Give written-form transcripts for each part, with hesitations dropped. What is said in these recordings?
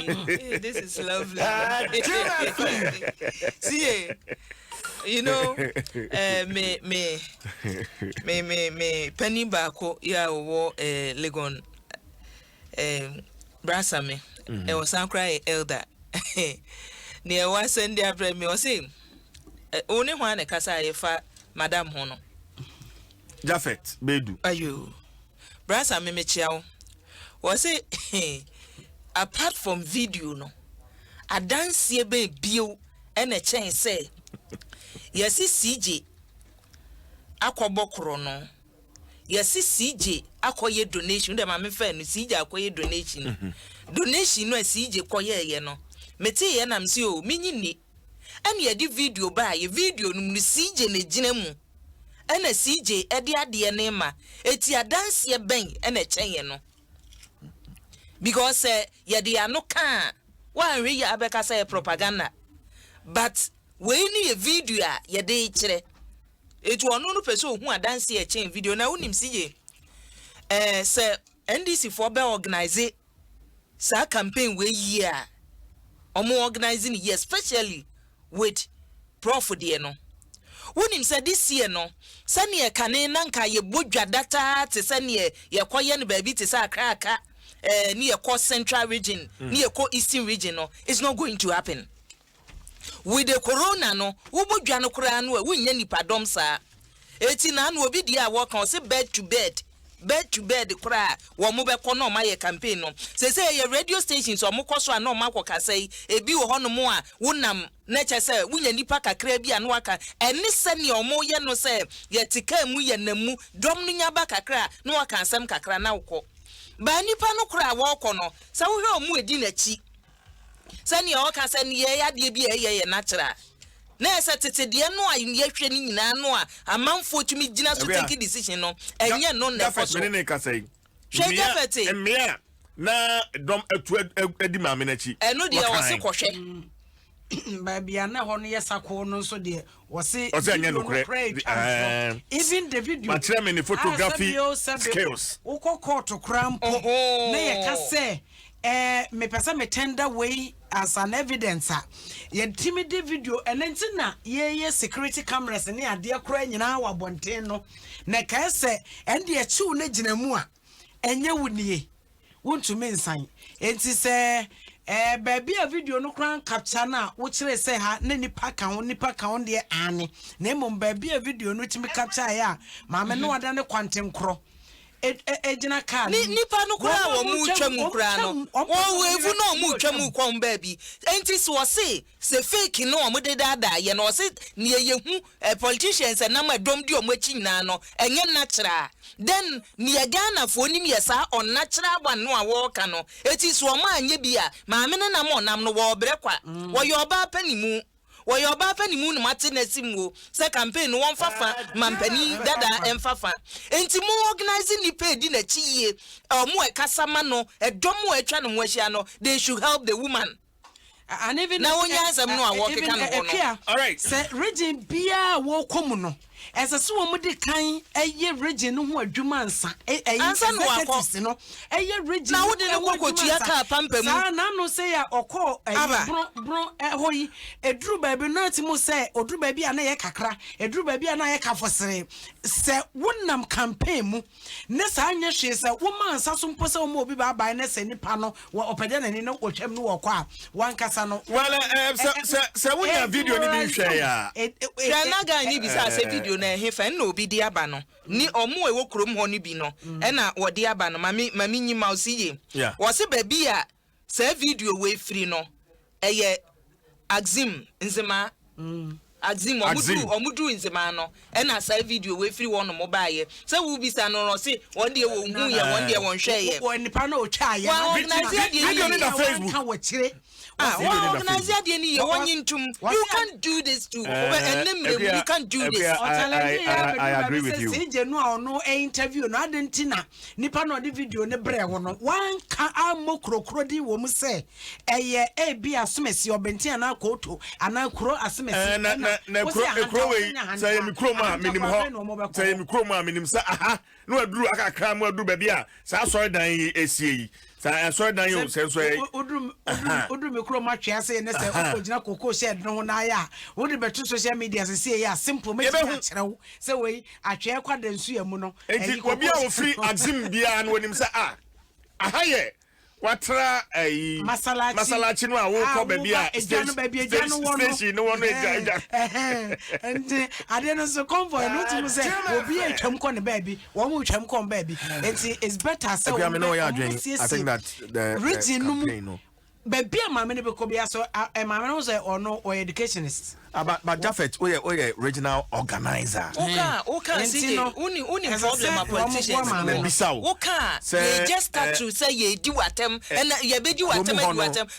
This is lovely. See, you know, me penny bako ya wo Legon brasa me. E was cry elder. Near one send their bread me was saying. Only one a casa fa Madame Hono. Jafet, Bedu. Are you? Brasa me chiao. Was it apart from video no? A dance ye be bio and a chain say. Yes, CJ Aquabokro no. Yes, CJ acquire donation. The mammy fan CJ acquire donation. Donation no CJ koye ye no. Mete and I'm so mini. And ye di video by a video no CJ ne jinemu. And a CJ edia DNA eti a dance ye bang and a chain no. Because ye dia no can one re ya abeka say propaganda. But we ni a video ye de chire. It will no person who a dance ye chain video na unim CJ. Say NDC for be organize sa campaign we year. Omo organizing here especially with Prof de no. Unim say this year no. Sani e kane nanka ye bodwa data te sani ye koye no baby te sa kraka ni ye ko central region ni ye ko eastern region no, it's not going to happen. With the corona no wo bodwa no kura no wunya nipa dom sa eti na no obi dia work on say bed to bed kura wo mo be ko no ma ye campaign no say ye radio stations o mo koso na o ma kwaka say ebi wo hono mo a wonam na che say wunya nipa kakra bi anu aka eni sane o mo ye no say ye tika mu ye namu dom no nya ba kakra na waka asem kakra na wokọ ba nipa no kura wo kọ no say wo hwe o mu edi na chi sane o ka sane ye ya de bi ye natural na ese tete de no a ye hwe ni nyina no a amanfo tumi gina so take decision no enye no na for so ne ka say hwe Jafet emia na dom atu edi ma me na chi eno de o se kohwe ba bia na ho no yesako no so de wo se anya no kure even the video ma tire me ni photography skills ukoko to crampo na ye ka se me pesa me tender way as an evidence ye timid video enentina ye security cameras ne ade akora nyina wa bonten no na ka se ende ye chiu na ginamu a enye wunie wontumi nsan enti se baby a video no kran capture na wo kire se ha na nipa kan de ane na mom baby a video no timi capture ya ma me no wada ne kwantem kro ejina kan nipa no kura wo mu twam kura no wo wevu no mu twam kwon baby enti so se fake no o de dada ye no se ne ye hu politicians na ma dom di o mu chi nyina no enye natural then ne Ghana fo nim ye sa on natural one no a wo ka no eti so ma anye bia ma me na mo nam no wo brekwa wo ye oba panimu wo your ba pani mu no mate na simwo se campaign won fafa mampani dada emfafa enti mo organizing ni page na chiye mo e kasama no e domo etwa no hwahia no they should help the woman and even na wonya asem no a wo keka no all right se region bia wo komu no ese so wo de kan eye region no ho adwuma ansa executives no eye region na wo de ne kokotua ka pampa mu sa na no say ya okọ bron hoyi eduru baabi no atimo say oduru baabi ana ye kakra eduru baabi ana ye kafosere se wonnam campaign mu ne sa anya hwe se wo mansa so mpo se wo mo obi ba ba ne se nipa no wo opede na ni no otwam no wo kwa wan kasa no well se wonya video ni bi hwe ya na ga ni bi sa se video na hefa na obi di aba no ni omo ewo krom ho ni bi no e na wo di aba no mami nyima osiye wo se ba bi a se video we free no eye Axim nzema Axim omudu nzema no e na sa video we free one mo ba ye se wo bi sa no se won de wo hu ye won de won hwe ye won nipa na o twa ye video ni na Facebook ka wo kire organize you can't do this too. You can't do this. I agree with you. CJ no interview no adentina nipa no the video ne bre ho no wan ka amokrokro di wo mu se eye bi asomesi obenti ana koto ana kro asomesi na kro we say mi kro ma minim ho say mi kro ma minim sa aha no aduru akakra mu aduru ba bia sa sorry dan esie Sa so dan you say so odru me kro matwe ase ne say ogina koko shed no na ya wo de beto social media say ya simple me kyerɛw say we atwe kwa da nsu ya mu no enti obi a wo free axim bia na wonim say ahaye watra masalachi no a wo ko ba bia station no wono eja enti ade no so convoy no to say obi atwam ko ne baby wo mo twam ko baby enti it's better say I think that the region no baby mama ne be ko bia so mama no say or educationist but Japheth we regional organizer okay see uni problem politicians okay they just start to say ye di watem and ye be di watem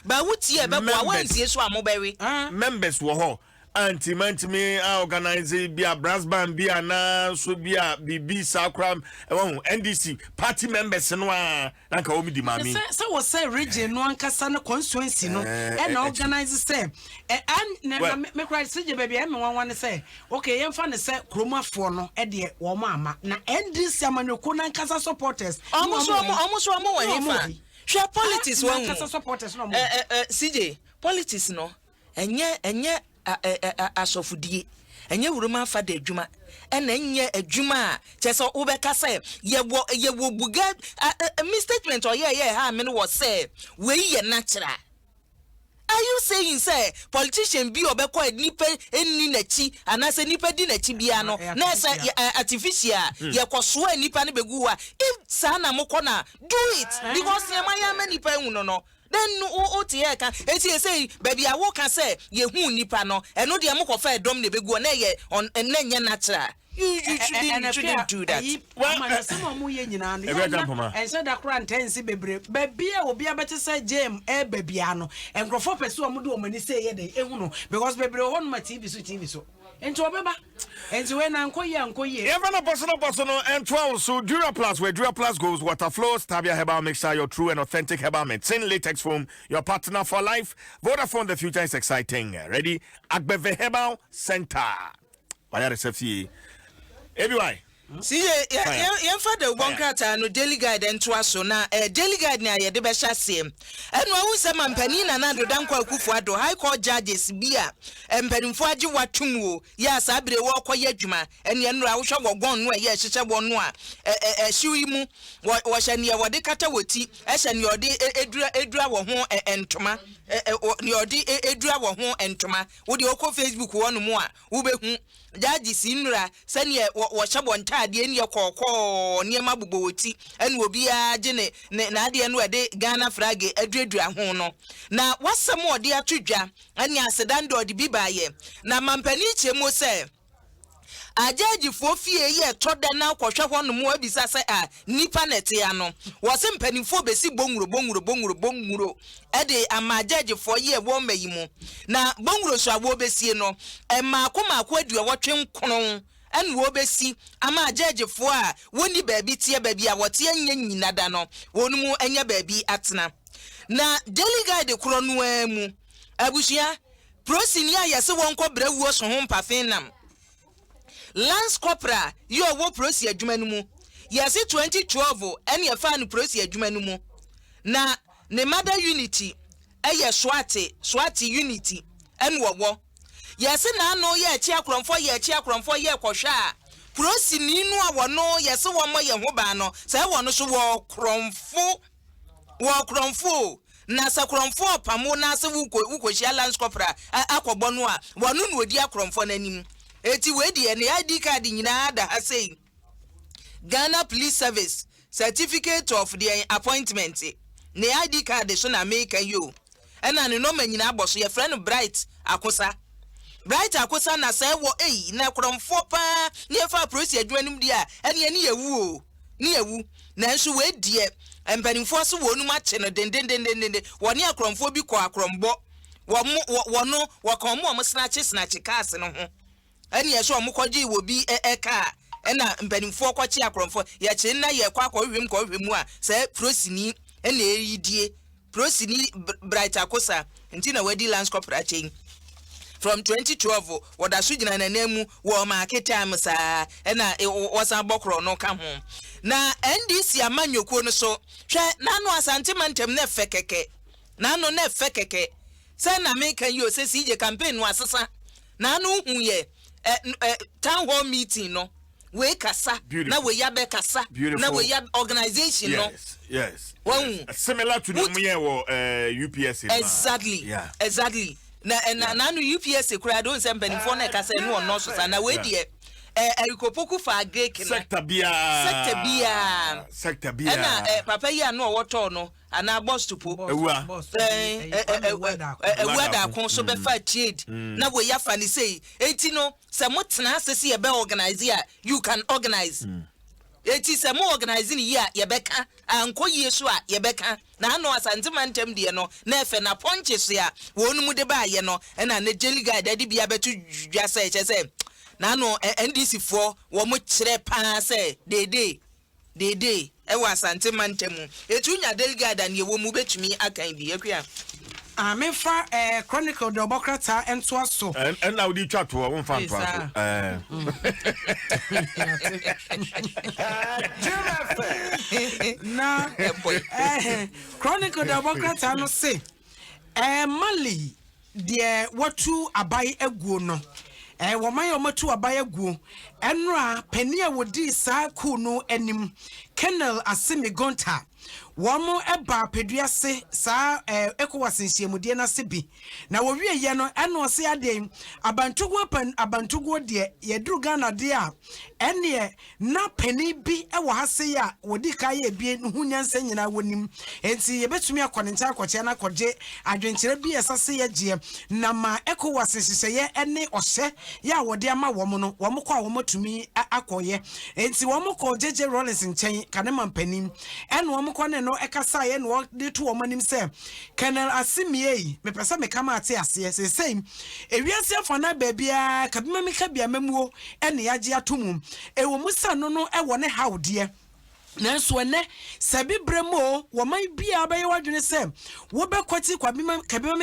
but what ye be kwa wantie so amobere members wo ho anti-mantime organize bia brass band bia na so bia bibi sakram NDC party members no a nka o mi di mami say we say region no ankasa na constituency no and organize say and me cry say baby e me wan say okay yem fa ne say kromafo no e de wo ma na NDC amanoko na ankasa supporters almost wa hifa share politics one ankasa supporters no CJ politics no enye asofudie enye wuruma fa da adwuma ena enye adwuma chese wo beka say ye wo buga misstatement or ha me no was say we ye natural. Are you saying say politician bi obekọ nipa enni nachi anase nipa di nachi bia no na say artificial ye koso nipa ne beguwa if sana mokọ na do it because ye maya many nipa hu no then o tie kan eti say baby a wo kan say ye hu nipa no eno de mokọ fa dom ne beguwa na ye on na nye natural. You shouldn't do that. Well, some of you know, and so that grand tendency baby will be able to say Jam babyano and go for pursue a mudu when you say because baby on my TV so into a baba and so when Uncle Ye even a personal and 12 so Dura Plus where Dura Plus goes water flows Tabia Herbal mixture your true and authentic herbal medicine latex foam your partner for life Vodafone the future is exciting ready Agbeve Herbal Center why RSFE everywhere. See, your father one crata no daily guide and twaso na daily guide na ye de be hya sem. Eno awu se mampani na na do dankwa Akufo-Addo high court judges bia empanimfo age watum o ya sa bere wo koye adwuma ene ye nura wo hwa wogon no ye hyehye wo no a hyiwi mu wo hya ne wo de kata woti hya ne ode edura wo ho entoma ne ode edura wo ho entoma wo de okọ Facebook wo no mu a wo behu judges nura se ne wo hya bonta ade ne kokko ne maboboti ene obi a je ne na ade no de Ghana flag aduadua ho no na wasem ode atodwa ene asedando ode bibaye na mampani chemo se ajaji fofie ye toda na kwhwe ho no mu abisa se nipa nete ya no wo se mpanimfo besi bonwuro ede amajaji fo ye wo mayimu na bonwuro so abo besie no maako adua wotwe nkron ene wo besi ama judgefo a woni baabi tie baabi a wote anya nyinada no wonu anya baabi atena na daily guide kro no amu abusia prosini a yese wonko brawuo so ho mpafen nam Lance Corporal yo wo prosi adwuma no mu yese 2012 ene ye fa no prosi adwuma no mu na ne mother unity eye swati unity ene wo yesi na no ye echi akromfo ye kwhwa prosi ni nu a wono yesi wo mo ye ho ba no se wono so wo kromfo na sakromfo pamo na se wukohia Lance Corporal akobọ no a wono no odi akromfo nanim eti we di ene ID card nyina da ha sei Ghana Police Service certificate of the appointment ne ID card so na make you ena ne no manyina aboso ye friend Bright Akosa na say wo na kromfo pa ne fa prosi adwanim dia ene ne yewu na nso we die empanimfo so wonu ma che no dendendendende woni akromfo bi kọ akrombo wono wakomo omo snache cars no ho ene ye so omo kwaji wo bi eka ena empanimfo kwachi akromfo ye che na ye kwa hwem a say prosi ni ene eyidie prosi ni Bright Akosa nti na wadi Lance Corporal chain from 2012 wada so gina na nemu wo market time sa na wosan bokro no ka ho na NDC amanyoko no so hwe na no asante mantem na fekeke na no na fekeke say na me kan yo say CJ campaign no asesa na no hu ye town hall meeting no we kasa na we ya be kasa na we ya organization no yes similar to the UPS exactly na no UPS kura don say mpanifo na kasa no no so na we die erikopoku fa agrek no sector bia na papa ya no woto no ana boss to po ewuada kon so be fa trade na we ya fa ni say enti no se motena asese ye be organize ya you can organize enti se mo organize ni ya ye beka anko yesu a ye beka na no asante mantem de no na efe na ponches ya wonu mu de ba ye no na na jelly guy da bia betu dwa say che say na no NDC for wo mo kire pa say dede e wa asante mantemu etunya delegate and ye wo mu betumi akan bi akua mefa chronicle the Obokrata ento aso and now di chat wo won fan to na chronicle the Obokrata no say Mali de watu abai eguo no woman omatu abai eguo enra penia wodi saa ku no anim Colonel Asimi Gonta womo eba peduase saa ECOWAS nhyiamudie na se bi na wo wie ye no eno se ade abantugo de yeduru Ghana de a ene na pani bi ewo hase ya wodi kai ebie hunyansa nyina wonim enti yebetumi akonenta akoche na koje adwenkyere bi esase ye gie na ma ECOWAS hyehyeye ene ohye ya wodi ama womo no womo kwa womo tumi akoye enti womo ko jeje Rollins nchen kanema mpanim ene womo ko ne no ekasa ye no de to womanim se Colonel Asimi me pesa me kama ate ase same ewiase afana baabia kabima me kabia mamuo ene yage atomum ewo musa no no ewo ne hawde nanso ene sabi bremo woman bia abaye wadwene se wo bekwati kwabima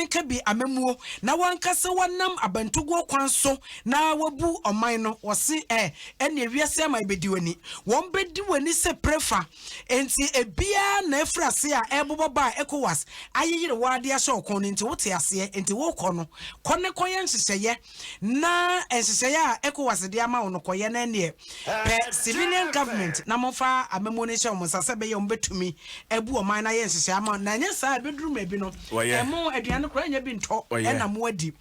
kabi amamuo na wankase wonam abantugo kwanso na wabu oman no wose ene ewiase ama bediwani won bediwani se prefa enti ebia na efrase a eboboba ECOWAS ayeyire wade ahye okon enti wote ase enti wo kono kone koye nhyehyeye na nhyehyeye a ECOWAS de ama wono koye na ne pe civilian government na mofa amamuo ne show musase be yom betumi ebu oman na ye nhyehyeye ama na nya sa beduru mabi no emo aduane kora nya bi nto na mo adi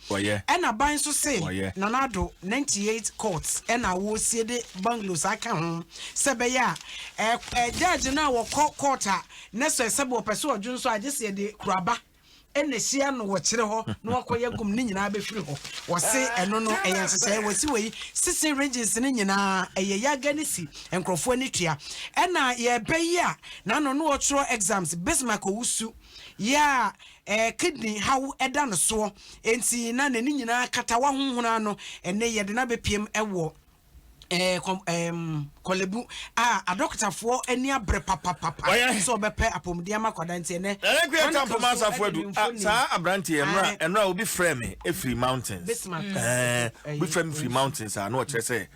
na ban so say nanado 98 courts na wo sie de bungalows aka ho se be ya judge na wo court a na so se be opese odwun so agese de kuraba ene hia no wo kire ho na wakoye gum ni nyina be firi ho wo se eno no eyansese wo si wei sisi ranges ni nyina eyeya ganisi enkrofo ani tua ena ye be ya na no wo tro exams Bismarck owusu ya kidney how eda no so enti na nani nyina kata wa honhona no ene ye de na be piem ewo kolebu a doctor for any abre papa so be pe apomdia makwada nti ene tampo masa foadu sa abranti enra obi frame Free Mountains we frame Free Mountains na o kire say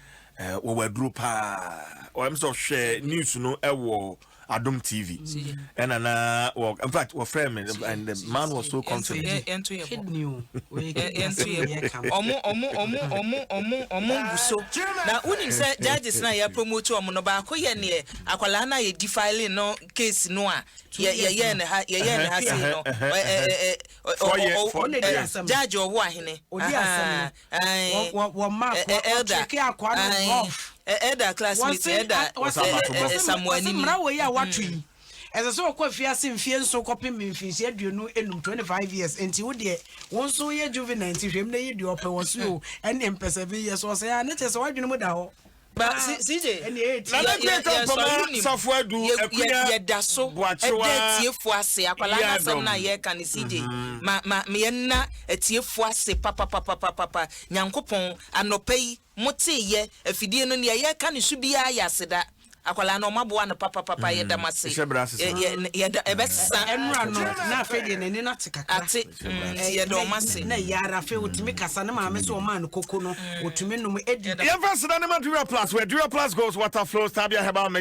wo wadru pa o am so share news no ewo Adom TV and in fact we frame and the man was so confident buso na unim say judges na ya promote omo no ba ko ye ne akwala na ye defiling no case no a ye ne ha say no judge owo ahene odi asem wo ma ko check akwa no Elder classmate Elder Samuani mrawo ya watu yi ese so kwa fiase mfie nso kopem mfinsi aduonu enum 25 years enti wo de won so ye juvenile enti hwem na ye de ope wo so ene mpese 7 years wo say na chese wadwene mu da ho ba CJ na na tempo safoadu ye da so etiefu ase akwala na sam na ye kan CJ ma me na etiefu ase papa nyankopon anopei mote ye afidie no ne ye kan su bia ya seda akwala na omaboa no papa yeda mase yeda ebesa enra no na afede ne ni na tekaka ate yeda omase na yara fe otimi kasa na maame so o man koko no otimi no edi Yes, Dura Plus, where Dura Plus goes, water flows, Tabia Herbal